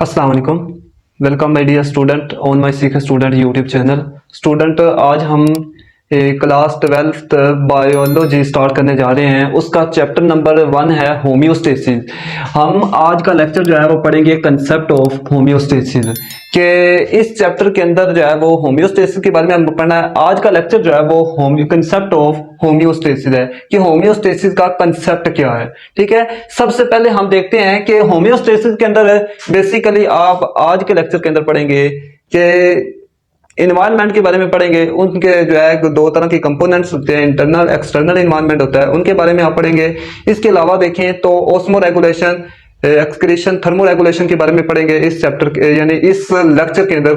अस्सलाम वालेकुम। Welcome my dear student on my Seekh student YouTube channel. Student, आज हम क्लास 12th बायोलॉजी स्टार्ट करने जा रहे हैं। उसका चैप्टर नंबर 1 है होम्योस्टेसिस। हम आज का लेक्चर जो है वो पढ़ेंगे कंसेप्ट ऑफ होम्योस्टेसिस के। इस चैप्टर के अंदर जो है वो होम्योस्टेसिस के बारे में हम पढ़ना है। आज का लेक्चर जो है वो कंसेप्ट ऑफ होम्योस्टेसिस है कि होम्योस्टेसिस का कंसेप्ट क्या है। ठीक है, सबसे पहले हम देखते हैं कि होम्योस्टेसिस के अंदर बेसिकली आप आज के लेक्चर के अंदर पढ़ेंगे कि इन्वायरमेंट के बारे में पढ़ेंगे। उनके जो है दो तरह के कंपोनेंट्स होते हैं, इंटरनल एक्सटर्नल इन्वायरमेंट होता है, उनके बारे में आप पढ़ेंगे। इसके अलावा देखें तो osmo regulation, excretion, thermo regulation के बारे में पढ़ेंगे इस चैप्टर के यानी इस लेक्चर के अंदर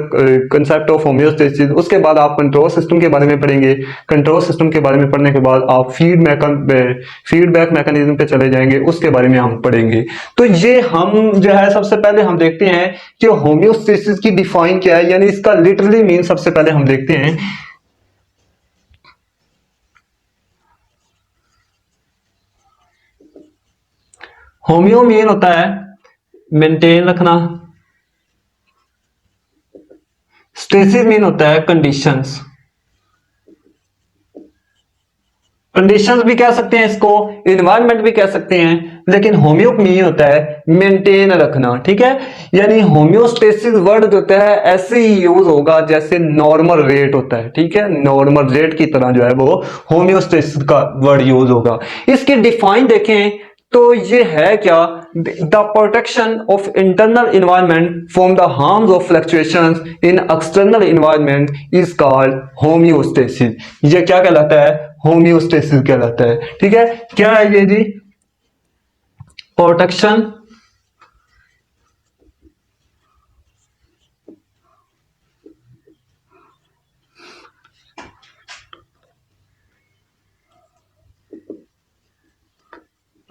कंसेप्ट ऑफ होम्योस्टेसिस। उसके बाद आप कंट्रोल सिस्टम के बारे में पढ़ेंगे। कंट्रोल सिस्टम के बारे में पढ़ने के बाद आप फीडबैक मैकेनिज्म पे चले जाएंगे, उसके बारे में हम पढ़ेंगे। तो ये हम जो है सबसे पहले हम देखते हैं कि होम्योस्टेसिस की डिफाइन क्या है, यानी इसका लिटरली मीन सबसे पहले हम देखते हैं। होम्यो मीन होता है मेंटेन रखना, स्टेसिस मीन होता है कंडीशंस। कंडीशंस भी कह सकते हैं इसको, इन्वायरमेंट भी कह सकते हैं, लेकिन होम्यो मीन होता है मेंटेन रखना। ठीक है, यानी होम्योस्टेसिस वर्ड जो होता है ऐसे ही यूज होगा जैसे नॉर्मल रेट होता है। ठीक है, नॉर्मल रेट की तरह जो है वो होम्योस्टेसिस का वर्ड यूज होगा। इसकी डिफाइन देखें तो ये है क्या, the protection of internal environment from the harms of fluctuations in external environment is called homeostasis. ये क्या कहलाता है, होम्योस्टेसिस कहलाता है। ठीक है, क्या है ये जी, protection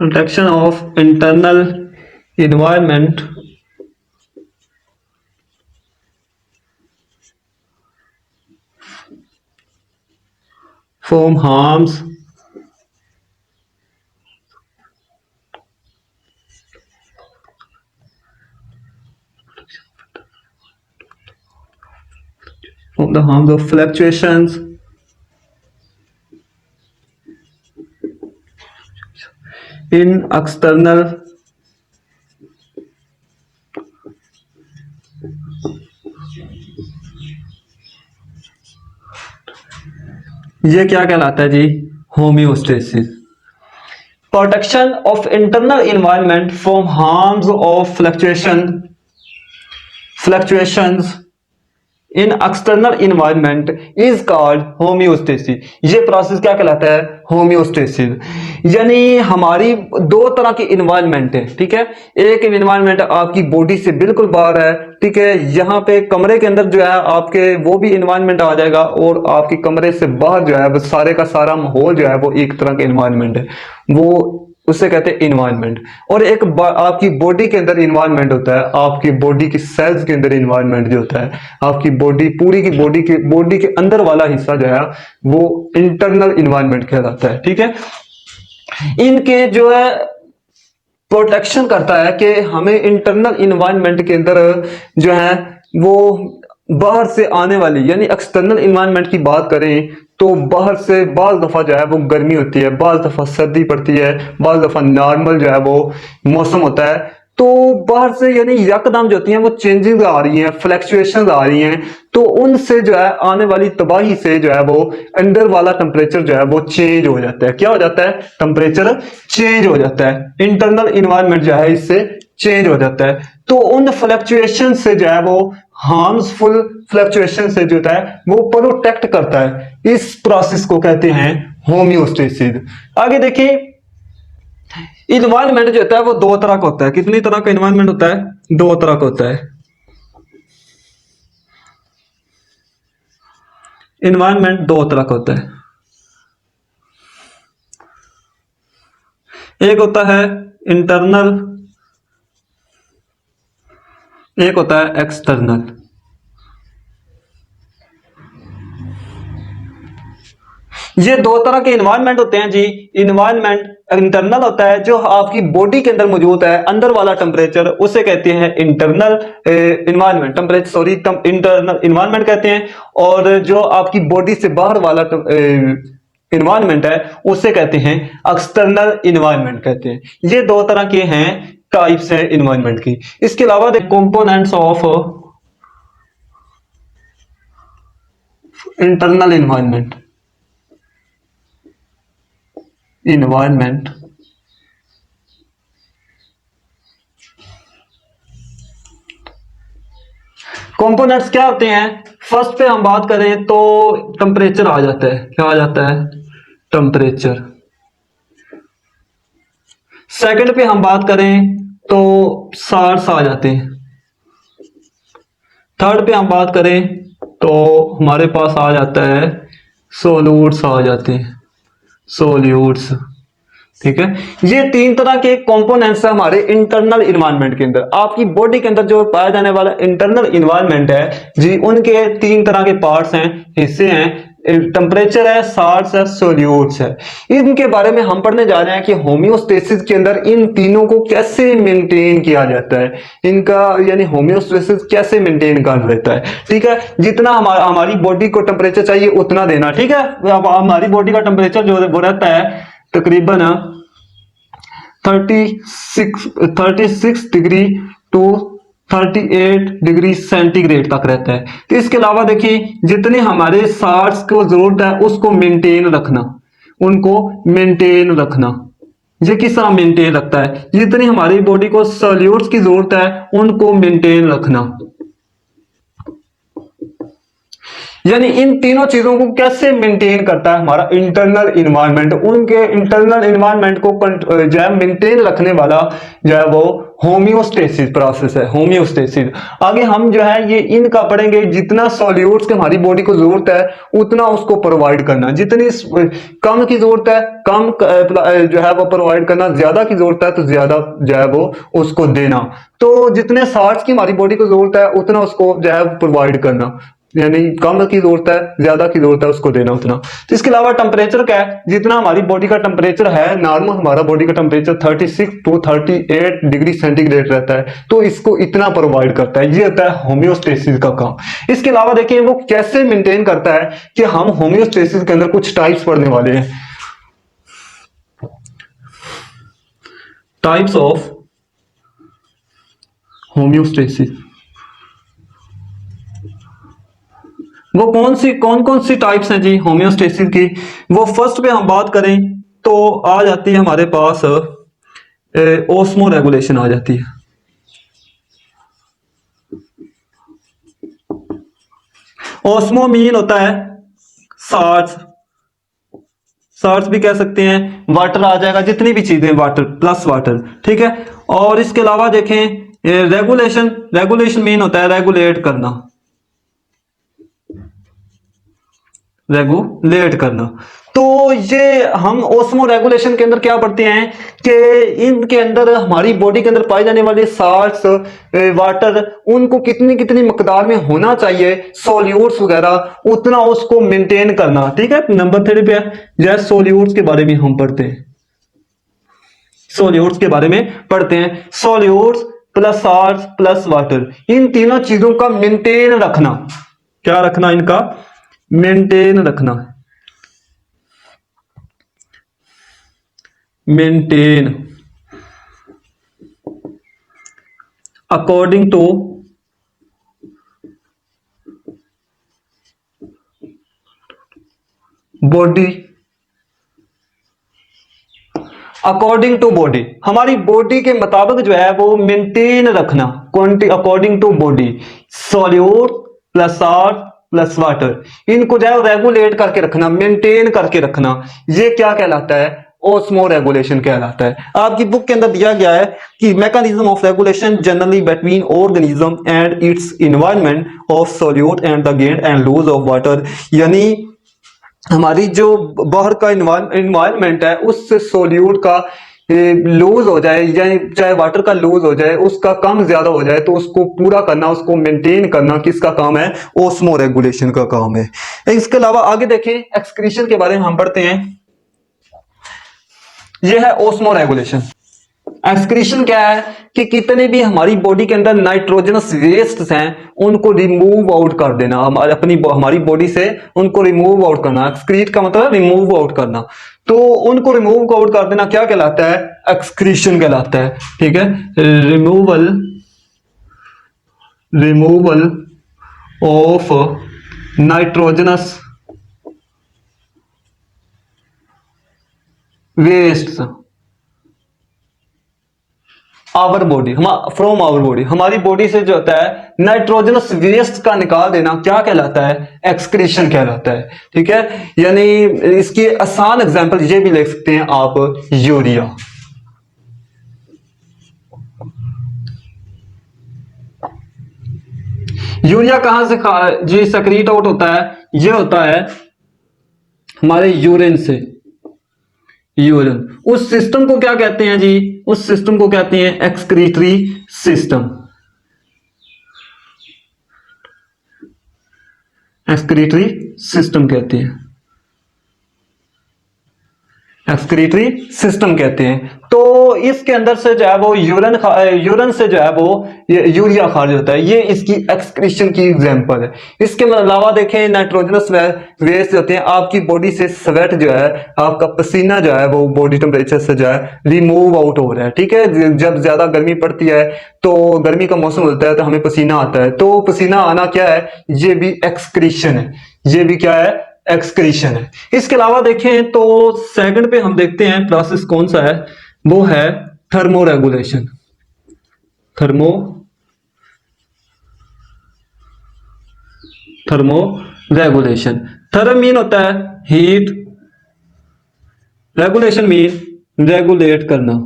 protection of internal environment from harms from the harms of fluctuations in external ये क्या कहलाता है जी, homeostasis. Protection of internal environment from harms of fluctuations in external environment is called homeostasis. ये प्रोसेस क्या कहलाता है, होम्योस्टेसिस। यानी हमारी दो तरह की इन्वायरमेंट है। ठीक है, एक इन्वायरमेंट आपकी बॉडी से बिल्कुल बाहर है। ठीक है, यहाँ पे कमरे के अंदर जो है आपके वो भी इन्वायरमेंट आ जाएगा, और आपकी कमरे से बाहर जो है वो सारे का सारा माहौल जो है वो एक तरह का इन्वायरमेंट है, वो उसे कहते हैं इन्वायरमेंट। और एक आपकी बॉडी के अंदर इन्वायरमेंट होता है, आपकी बॉडी की सेल्स के अंदर इन्वायरमेंट जो होता है, आपकी बॉडी पूरी की बॉडी के अंदर वाला हिस्सा जो है वो इंटरनल इन्वायरमेंट कहलाता है। ठीक है, इनके जो है प्रोटेक्शन करता है कि हमें इंटरनल इन्वायरमेंट के अंदर जो है वो बाहर से आने वाली यानी एक्सटर्नल इन्वायरमेंट की बात करें तो बाहर से बाज दफा जो है वो गर्मी होती है, बाज दफा सर्दी पड़ती है, बाज दफा नॉर्मल जो है वो मौसम होता है। तो बाहर से यानी यकदम जो होती हैं वो चेंजेस आ रही हैं, फ्लक्चुएशंस आ रही हैं, तो उनसे जो है आने वाली तबाही से जो है वो अंदर वाला टेम्परेचर जो है वो चेंज हो जाता है। क्या हो जाता है, टेम्परेचर चेंज हो जाता है, इंटरनल इन्वायरमेंट जो है इससे चेंज हो जाता है। तो उन फ्लक्चुएशन से जो है वो हार्मफुल फ्लक्चुएशन से जो है वो प्रोटेक्ट करता है। इस प्रोसेस को कहते हैं होम्योस्टेसिस। आगे देखिए, इन्वायरमेंट जो होता है वो दो तरह का होता है। कितनी तरह का इन्वायरमेंट होता है, दो तरह का होता है। इन्वायरमेंट दो तरह का होता है, एक होता है इंटरनल, एक होता है एक्सटर्नल। ये दो तरह के इन्वायरमेंट होते हैं जी। इन्वायरमेंट इंटरनल होता है, जो आपकी बॉडी के अंदर मौजूद है, अंदर वाला टेम्परेचर, उसे कहते हैं internal environment temperature, sorry internal environment कहते हैं। और जो आपकी बॉडी से बाहर वाला इन्वायरमेंट है उसे कहते हैं एक्सटर्नल इन्वायरमेंट कहते हैं। ये दो तरह के हैं, टाइप्स है इन्वायरमेंट की। इसके अलावा components of internal environment components क्या होते हैं। फर्स्ट पे हम बात करें तो टेम्परेचर आ जाता है। क्या आ जाता है? टेम्परेचर। सेकंड पे हम बात करें तो साल्ट्स आ जाते हैं। थर्ड पे हम बात करें तो हमारे पास आ जाता है सोल्यूट्स आ जाते हैं, सोल्यूट्स। ठीक है, ये तीन तरह के कंपोनेंट्स है हमारे इंटरनल इन्वायरमेंट के अंदर। आपकी बॉडी के अंदर जो पाया जाने वाला इंटरनल इन्वायरमेंट है जी, उनके तीन तरह के पार्ट्स हैं, हिस्से हैं। टेम्परेचर है, साल्ट्स है, सोल्यूट्स है। इनके बारे में हम पढ़ने जा रहे हैं कि होम्योस्टेसिस के अंदर इन तीनों को कैसे मेंटेन किया जाता है, इनका यानी होम्योस्टेसिस कैसे मेंटेन कर रहता है। ठीक है, जितना हमारी बॉडी को टेम्परेचर चाहिए उतना देना। ठीक है, अब हमारी बॉडी का टेम्परेचर जो वो रहता है तकरीबन 36 डिग्री टू 38 डिग्री सेंटीग्रेड तक रहता है। तो इसके अलावा देखिए, जितने हमारे साल्ट्स को जरूरत है उसको मेंटेन रखना, उनको मेंटेन रखना। ये किस तरह मेंटेन रखता है? जितनी हमारी बॉडी को सॉल्यूट्स की जरूरत है उनको मेंटेन रखना। यानी इन तीनों चीजों को कैसे मेंटेन करता है हमारा इंटरनल इन्वायरमेंट। उनके इंटरनल इन्वायरमेंट को जो है मेंटेन रखने वाला जो है वो होम्योस्टेसिस प्रोसेस है, होम्योस्टेसिस। आगे हम जो है ये इनका पढ़ेंगे। जितना सॉल्यूट्स की हमारी बॉडी को जरूरत है उतना उसको प्रोवाइड करना, जितनी कम की जरूरत है कम जो है वो प्रोवाइड करना, ज्यादा की जरूरत है तो ज्यादा जो है वो उसको देना। तो जितने साल्ट्स की हमारी बॉडी को जरूरत है उतना उसको जो है प्रोवाइड करना, यानी कम की जरूरत है ज्यादा की जरूरत है उसको देना उतना। तो इसके अलावा टेम्परेचर क्या है? जितना हमारी बॉडी का टेम्परेचर है नॉर्मल, हमारा बॉडी का टेम्परेचर 36 टू 38 डिग्री सेंटीग्रेड रहता है, तो इसको इतना प्रोवाइड करता है। ये होता है होम्योस्टेसिस का काम। इसके अलावा देखिए वो कैसे मेंटेन करता है कि हम होम्योस्टेसिस के अंदर कुछ टाइप्स पढ़ने वाले हैं। टाइप्स ऑफ होम्योस्टेसिस, वो कौन कौन सी टाइप्स हैं जी होम्योस्टेसिस की। वो फर्स्ट पे हम बात करें तो आ जाती है हमारे पास ओस्मो रेगुलेशन आ जाती है। ओस्मो मीन होता है साल्ट्स भी कह सकते हैं, वाटर आ जाएगा, जितनी भी चीजें वाटर प्लस वाटर। ठीक है, और इसके अलावा देखें रेगुलेशन मीन होता है रेगुलेट करना, रेगुलेट करना। तो ये हम ओस्मो रेगुलेशन के अंदर क्या पढ़ते हैं कि इनके अंदर हमारी बॉडी के अंदर पाए जाने वाले साल्ट्स वाटर उनको कितनी कितनी मकदार में होना चाहिए, सॉल्यूट्स वगैरह उतना उसको मेंटेन करना। ठीक है, नंबर 3 पे जैसे सॉल्यूट्स के बारे में हम पढ़ते हैं, सॉल्यूट्स के बारे में पढ़ते हैं। Solutes plus salts plus water, इन तीनों चीजों का मेंटेन रखना। क्या रखना? इनका मेंटेन रखना, maintain according to body, according to body, हमारी बॉडी के मुताबिक जो है वो मेंटेन रखना, according to body. Solute plus salt plus water, इनको जो है रेगुलेट करके रखना, मेंटेन करके रखना। ये क्या कहलाता है? ओस्मो रेगुलेशन कहलाता है। आपकी बुक के अंदर दिया गया है कि mechanism of regulation generally between organism and its environment of solute and the gain and lose of water. यानी हमारी जो बाहर का एनवायरनमेंट है उससे सॉल्यूट का लूज हो जाए, या चाहे वाटर का लूज हो जाए, उसका कम ज्यादा हो जाए, तो उसको पूरा करना, उसको मेंटेन करना किसका काम है? ओस्मो रेगुलेशन का काम है। इसके अलावा आगे देखें, एक्सक्रीशन के बारे में हम पढ़ते हैं। यह है ओस्मो रेगुलेशन। एक्सक्रीशन क्या है कि कितने भी हमारी बॉडी के अंदर नाइट्रोजनस वेस्ट हैं उनको रिमूव आउट कर देना, हमारी बॉडी से उनको रिमूव आउट करना। एक्सक्रीट का मतलब रिमूव आउट करना, तो उनको रिमूव आउट कर देना क्या कहलाता है? एक्सक्रीशन कहलाता है। ठीक है, removal of nitrogenous waste our body, from our body, हमारी बॉडी से जो होता है नाइट्रोजनस वेस्ट का निकाल देना क्या कहलाता है? एक्सक्रीशन कहलाता है। ठीक है, यानी इसकी आसान एग्जांपल ये भी ले सकते हैं आप, यूरिया। यूरिया कहां से जी सक्रीट आउट होता है? ये होता है हमारे यूरिन से। यूरिन, उस सिस्टम को क्या कहते हैं जी? उस सिस्टम को कहते हैं एक्सक्रीटरी सिस्टम। एक्सक्रीटरी सिस्टम कहते हैं, एक्सक्रीटरी सिस्टम कहते हैं। तो इसके अंदर से जो है वो यूरिन से जो है वो यूरिया खारिज होता है, ये इसकी एक्सक्रीशन की एग्जांपल है। इसके अलावा देखें, नाइट्रोजनस वेस्ट होते हैं, आपकी बॉडी से स्वेट जो है, आपका पसीना जो है वो बॉडी टेम्परेचर से जो है रिमूव आउट हो रहा है। ठीक है, जब ज्यादा गर्मी पड़ती है तो गर्मी का मौसम होता है तो हमें पसीना आता है, तो पसीना आना क्या है? ये भी एक्सक्रीशन है, ये भी क्या है? एक्सक्रीशन है। इसके अलावा देखें तो सेकंड पे हम देखते हैं प्रोसेस कौन सा है, वो है thermo regulation. Thermo thermo regulation, therm mean होता है हीट, रेगुलेशन मीन रेगुलेट करना।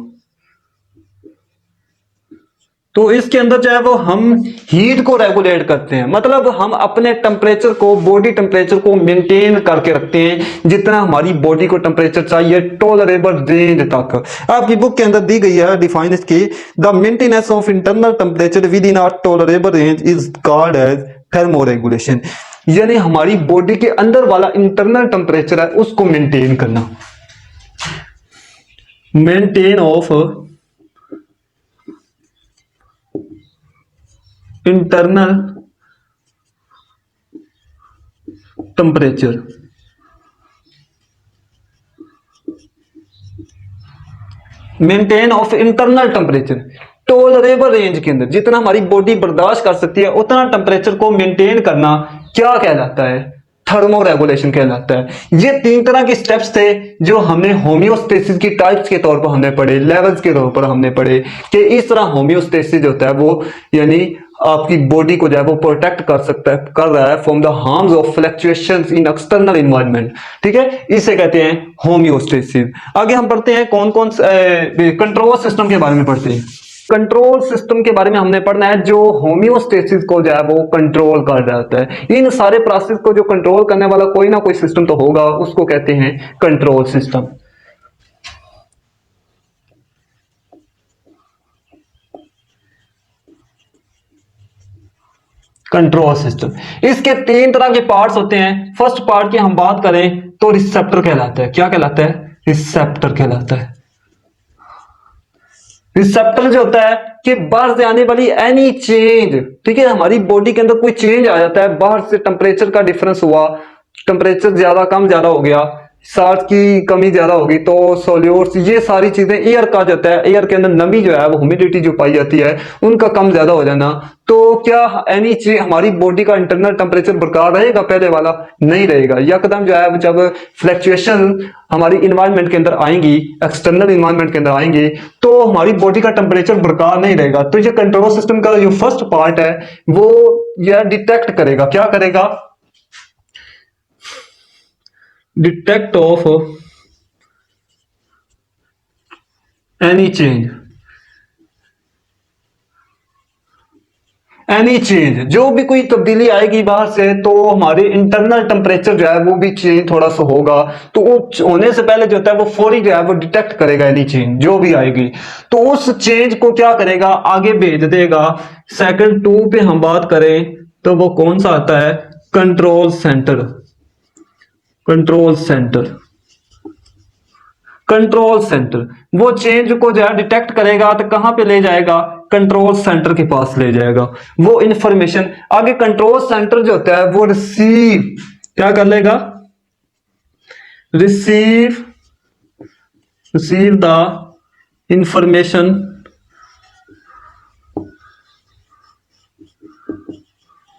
तो इसके अंदर जो है वो हम हीट को रेगुलेट करते हैं, मतलब हम अपने टेम्परेचर को, बॉडी टेम्परेचर को मेंटेन करके रखते हैं, जितना हमारी बॉडी को टेम्परेचर चाहिए टॉलरेबल रेंज तक। आपकी बुक के अंदर दी गई है डिफाइन इसकी, the maintenance of internal temperature within a tolerable range is called as thermo regulation. यानी हमारी बॉडी के अंदर वाला इंटरनल टेम्परेचर है उसको मेंटेन करना, maintain of internal temperature. Maintain of internal temperature, tolerable range के अंदर जितना हमारी बॉडी बर्दाश्त कर सकती है उतना टेम्परेचर को मेंटेन करना क्या कहलाता है? थर्मो रेगुलेशन कहलाता है। ये तीन तरह के स्टेप्स थे जो हमने होम्योस्टेसिस की टाइप्स के तौर पर हमने पढ़े, लेवल्स के तौर पर हमने पढ़े कि इस तरह होम्योस्टेसिस होता है वो यानी आपकी बॉडी को जो है वो प्रोटेक्ट कर सकता है, कर रहा है from the harms of fluctuations in external environment. ठीक है, इसे कहते हैं होम्योस्टेसिस। आगे हम पढ़ते हैं कौन कौन कंट्रोल सिस्टम के बारे में पढ़ते हैं। कंट्रोल सिस्टम के बारे में हमने पढ़ना है जो होम्योस्टेसिस को जो है वो कंट्रोल कर रहा होता है। इन सारे प्रोसेस को जो कंट्रोल करने वाला कोई ना कोई सिस्टम तो होगा, उसको कहते हैं कंट्रोल सिस्टम। कंट्रोल सिस्टम, इसके तीन तरह के पार्ट्स होते हैं। फर्स्ट पार्ट की हम बात करें तो रिसेप्टर कहलाता है। क्या कहलाता है? रिसेप्टर कहलाता है। रिसेप्टर जो होता है कि बाहर से आने वाली एनी चेंज, ठीक है, हमारी बॉडी के अंदर कोई चेंज आ जाता है, बाहर से टेम्परेचर का डिफरेंस हुआ, टेम्परेचर ज्यादा कम ज्यादा हो गया, साल्ट की कमी ज्यादा होगी तो सोल्यूट्स, ये सारी चीजें, एयर का जो होता है, एयर के अंदर नमी जो है वो ह्यूमिडिटी जो पाई जाती है उनका कम ज्यादा हो जाना, तो क्या एनी चीज हमारी बॉडी का इंटरनल टेम्परेचर बरकरार रहेगा? पहले वाला नहीं रहेगा। यकदम जो है जब फ्लक्चुएशन हमारी इन्वायरमेंट के अंदर आएंगी, एक्सटर्नल इन्वायरमेंट के अंदर आएंगी, तो हमारी बॉडी का टेम्परेचर बरकरार नहीं रहेगा। तो ये कंट्रोल सिस्टम का जो फर्स्ट पार्ट है वो यह डिटेक्ट करेगा, क्या करेगा? Detect of any change any change, जो भी कोई तब्दीली आएगी बाहर से, तो हमारे इंटरनल टेम्परेचर जो है वो भी चेंज थोड़ा सा होगा, तो वो होने से पहले जो होता है वो फौरी जो है वो डिटेक्ट करेगा एनी चेंज जो भी आएगी, तो उस चेंज को क्या करेगा, आगे भेज देगा। सेकंड 2 पे हम बात करें तो वो कौन सा आता है, control centre. Control centre, control centre वो चेंज को जो है डिटेक्ट करेगा तो कहां पे ले जाएगा, कंट्रोल सेंटर के पास ले जाएगा। वो इंफॉर्मेशन आगे कंट्रोल सेंटर जो होता है वो रिसीव क्या कर लेगा, receive receive the information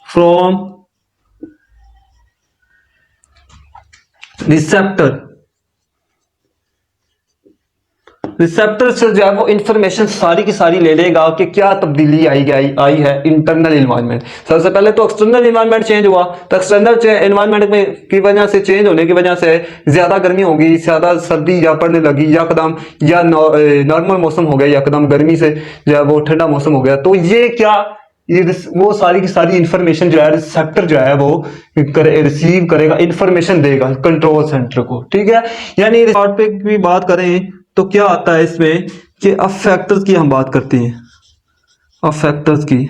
from receptor. Receptor से जो है वो इंफॉर्मेशन सारी की सारी ले लेगा कि क्या तब्दीली आई है इंटरनल इन्वायरमेंट। सबसे पहले तो एक्सटर्नल इन्वायरमेंट चेंज हुआ, तो एक्सटर्नल इन्वायरमेंट में की वजह से, चेंज होने की वजह से ज्यादा गर्मी होगी, ज्यादा सर्दी या पड़ने लगी, यकदम या नॉर्मल मौसम हो गया, यकदम गर्मी से जो है वो ठंडा मौसम हो गया, तो ये क्या, ये वो सारी की सारी इंफॉर्मेशन जो है रिसेप्टर जो है वो रिसीव करेगा, इंफॉर्मेशन देगा कंट्रोल सेंटर को। ठीक है, यानी रिकॉर्ड पे भी बात करें तो क्या आता है इसमें कि अब फैक्टर्स की हम बात करते हैं। अब फैक्टर्स की,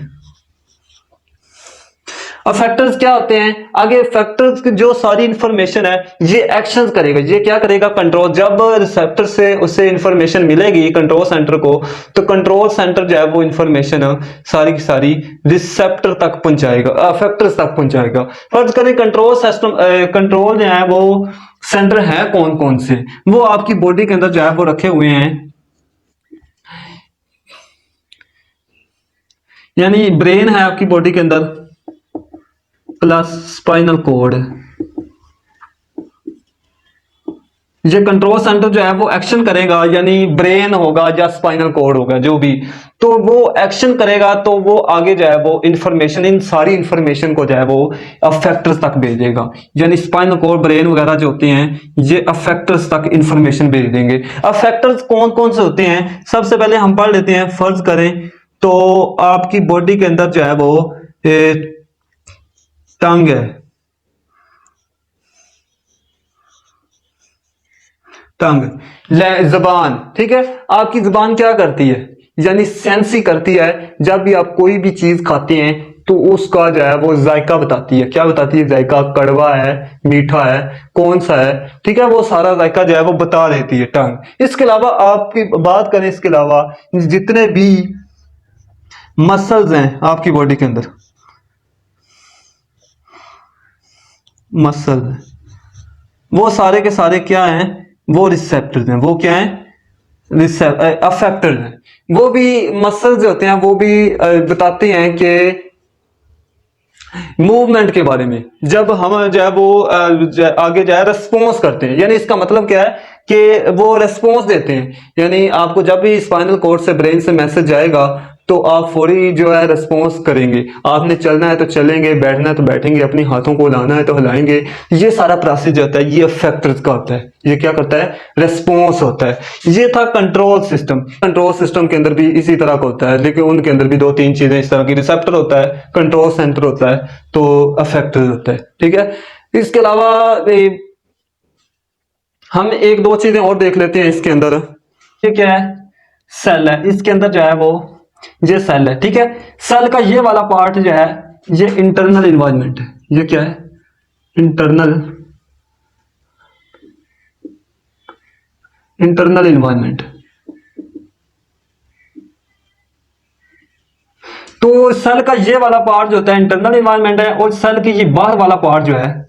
अब फैक्टर्स क्या होते हैं, आगे फैक्टर्स की जो सारी इंफॉर्मेशन है ये एक्शंस करेगा, ये क्या करेगा, कंट्रोल, जब रिसेप्टर से उसे इंफॉर्मेशन मिलेगी कंट्रोल सेंटर को, तो कंट्रोल सेंटर जो है वो इंफॉर्मेशन सारी की सारी रिसेप्टर तक पहुंचाएगा, फैक्टर्स तक पहुंचाएगा। फर्ज करें कंट्रोल सिस्टम, कंट्रोल जो है वो सेंटर है कौन कौन से, वो आपकी बॉडी के अंदर जो है वो रखे हुए हैं, यानी ब्रेन है आपकी बॉडी के अंदर प्लस स्पाइनल कोड। ये कंट्रोल सेंटर जो है वो एक्शन करेगा, यानी ब्रेन होगा या स्पाइनल कोड होगा जो भी, तो वो एक्शन करेगा, तो वो आगे जो है वो इंफॉर्मेशन, इन सारी इंफॉर्मेशन को जो है वो अफेक्टर्स तक भेजेगा, यानी स्पाइनल कोड, ब्रेन वगैरह जो होते हैं ये अफेक्टर्स तक इंफॉर्मेशन भेज देंगे। अफेक्टर्स कौन कौन से होते हैं, सबसे पहले हम पढ़ लेते हैं। फर्ज करें तो आपकी बॉडी के अंदर जो है वो टंग है, टंग जबान, ठीक है, आपकी जबान क्या करती है, यानी सेंसी करती है, जब भी आप कोई भी चीज खाते हैं तो उसका जो है वो जायका बताती है, क्या बताती है, जायका कड़वा है, मीठा है, कौन सा है, ठीक है, वो सारा जायका जो है वो बता देती है टंग। इसके अलावा आपकी बात करें, इसके अलावा जितने भी मसल्स हैं आपकी बॉडी के अंदर, मसल वो सारे के सारे क्या हैं, वो रिसेप्टर्स हैं, वो क्या हैं, अफेक्टर्स हैं। वो भी मसल्स जो होते हैं वो भी बताते हैं कि मूवमेंट के बारे में, जब हम जो है वो आगे जो है रेस्पॉन्स करते हैं, यानी इसका मतलब क्या है कि वो रेस्पॉन्स देते हैं, यानी आपको जब भी स्पाइनल कॉर्ड से ब्रेन से मैसेज जाएगा तो आप फौरी जो है रेस्पॉन्स करेंगे, आपने चलना है तो चलेंगे, बैठना है तो बैठेंगे, अपनी हाथों को हिलाना है तो हिलाएंगे। ये सारा प्रोसेस जो होता है ये फैक्टर्स का होता है, ये क्या करता है, रेस्पॉन्स होता है। ये था कंट्रोल सिस्टम। कंट्रोल सिस्टम के अंदर भी इसी तरह का होता है, लेकिन उनके अंदर भी 2-3 चीजें इस तरह की, रिसेप्टर होता है, कंट्रोल सेंटर होता है, तो अफेक्टर होता है। ठीक है, इसके अलावा हम 1-2 चीजें और देख लेते हैं इसके अंदर। ये क्या है, सेल है, इसके अंदर जो है वो ये सेल है। ठीक है, सेल का ये वाला पार्ट जो है ये इंटरनल इन्वायरमेंट है। ये क्या है, इंटरनल इन्वायरमेंट। तो सेल का ये वाला पार्ट जो होता है इंटरनल इन्वायरमेंट है, और सेल की ये बाहर वाला पार्ट जो है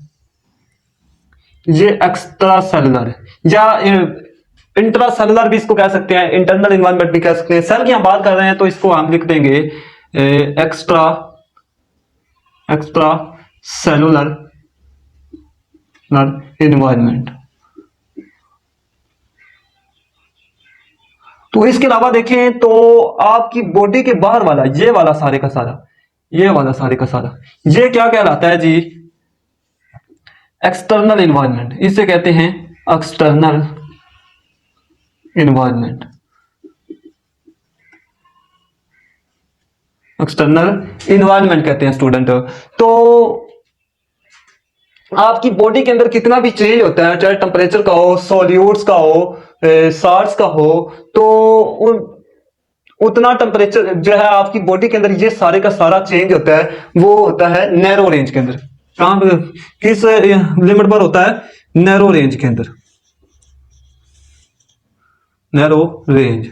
ये एक्स्ट्रा सेलुलर या इंट्रा सेलुलर भी इसको कह सकते हैं, इंटरनल इन्वायरमेंट भी कह सकते हैं। सेल की हम बात कर रहे हैं तो इसको हम लिख देंगे एक्स्ट्रा सेलुलर इन्वायरमेंट। तो इसके अलावा देखें तो आपकी बॉडी के बाहर वाला ये वाला सारे का सारा, ये वाला सारे का सारा, ये क्या कहलाता है जी, एक्सटर्नल इन्वायरमेंट। इसे कहते हैं एक्सटर्नल इन्वायरमेंट। एक्सटर्नल इन्वायरमेंट कहते हैं स्टूडेंट। तो आपकी बॉडी के अंदर कितना भी चेंज होता है, चाहे टेम्परेचर का हो, सॉल्यूट्स का हो, साल्ट्स का हो, तो उतना टेम्परेचर जो है आपकी बॉडी के अंदर ये सारे का सारा चेंज होता है, वो होता है नैरो रेंज के अंदर। कहां पे, किस लिमिट पर होता है? नैरो रेंज के अंदर, नैरो रेंज।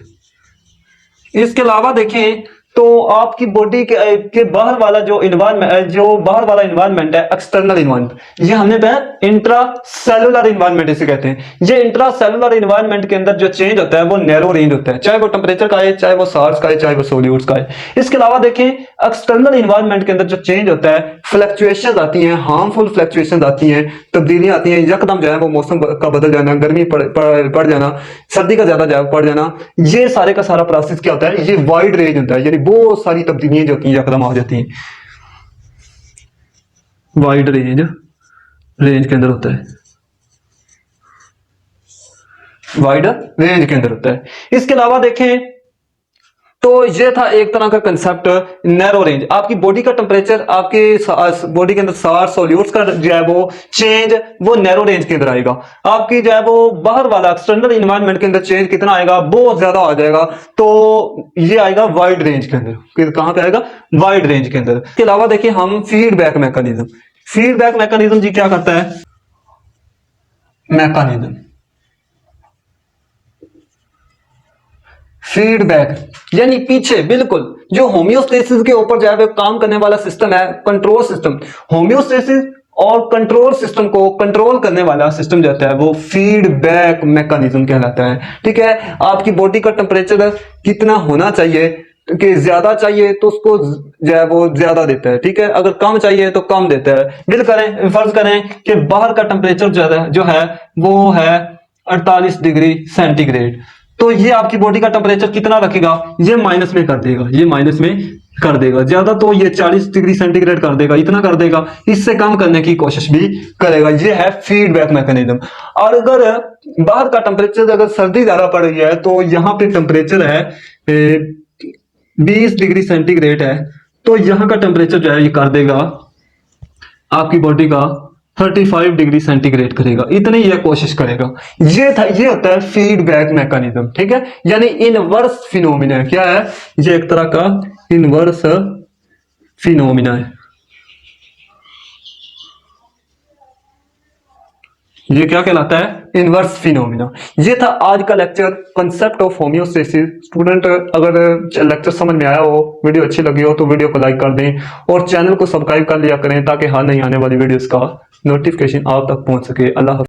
इसके अलावा देखें तो आपकी बॉडी के बाहर वाला जो इन्वायरमेंट, जो बाहर वाला इन्वायरमेंट है, एक्सटर्नल इन्वायरमेंट, ये हमने बताया इंट्रा सेलुलर इन्वायरमेंट इसे कहते हैं। ये इंट्रा सेलुलर इन्वायरमेंट के अंदर जो चेंज होता है वो नैरो रेंज होता है, चाहे वो टेम्परेचर का है, चाहे वो साल्ट्स का है, चाहे वो सोल्यूट्स का है। इसके अलावा देखें एक्सटर्नल इन्वायरमेंट के अंदर जो चेंज होता है, फ्लक्चुएशन आती हैं, हार्मफुल फ्लक्चुएशन आती हैं, तब्दीलियां आती हैं, यकदम जो है वो मौसम का बदल जाना, गर्मी पड़ जाना, सर्दी का ज्यादा पड़ जाना, ये सारे का सारा प्रोसेस क्या होता है? ये वाइड रेंज होता है, यानी बहुत सारी तब्दीलियां जो होती हैं यकदम आ जाती हैं, वाइड रेंज के अंदर होता है, वाइड रेंज के अंदर होता है। इसके अलावा देखें तो ये था एक तरह का कंसेप्ट नैरो रेंज। आपकी बॉडी का टेम्परेचर, आपके बॉडी के अंदर सार सॉल्यूट्स का जो है वो चेंज वो नैरो रेंज के अंदर आएगा। आपकी जो है वो बाहर वाला एक्सटर्नल इन्वायरमेंट के अंदर चेंज कितना आएगा? बहुत ज्यादा आ जाएगा, तो ये आएगा वाइड रेंज के अंदर। कहां पे आएगा? वाइड रेंज के अंदर। इसके अलावा देखिए हम फीडबैक मैकेनिज्म, फीडबैक मैकेनिज्म जी क्या करता है? मैकेनिज्म फीडबैक यानी पीछे बिल्कुल जो होम्योस्टेसिस के ऊपर जो है काम करने वाला सिस्टम है, कंट्रोल सिस्टम। होम्योस्टेसिस और कंट्रोल सिस्टम को कंट्रोल करने वाला सिस्टम जो है वो फीडबैक मैकेनिज्म कहलाता है। ठीक है, आपकी बॉडी का टेम्परेचर कितना होना चाहिए, कि ज्यादा चाहिए तो उसको जो है वो ज्यादा देता है, ठीक है, अगर कम चाहिए तो कम देता है। बिल करें, फर्ज करें कि बाहर का टेम्परेचर जो है वो है 48 डिग्री सेंटीग्रेड, तो ये आपकी बॉडी का टेम्परेचर कितना रखेगा? ये माइनस में कर देगा, ये माइनस में कर देगा। ज्यादा तो ये 40 डिग्री सेंटीग्रेड कर देगा, इतना कर देगा, इससे कम करने की कोशिश भी करेगा। ये है फीडबैक मैकेनिज्म। और अगर बाहर का टेम्परेचर, अगर सर्दी ज्यादा पड़ रही है तो यहाँ पे टेम्परेचर है 20 डिग्री सेंटीग्रेड है, तो यहाँ का टेम्परेचर जो है ये कर देगा आपकी बॉडी का 35 डिग्री सेंटीग्रेड करेगा, इतनी ये कोशिश करेगा। ये होता है फीडबैक मैकेनिज्म। ठीक है, यानी इनवर्स फिनोमिना। क्या है? ये एक तरह का इनवर्स फिनोमिना है। ये क्या कहलाता है? Inverse phenomena. ये था आज का lecture, concept of homeostasis. Student अगर लेक्चर समझ में आया हो, वीडियो अच्छी लगी हो तो वीडियो को लाइक कर दें और चैनल को सब्सक्राइब कर लिया करें ताकि हर नई आने वाली वीडियोस का नोटिफिकेशन आप तक पहुंच सके। अल्लाह हाफ़िज़।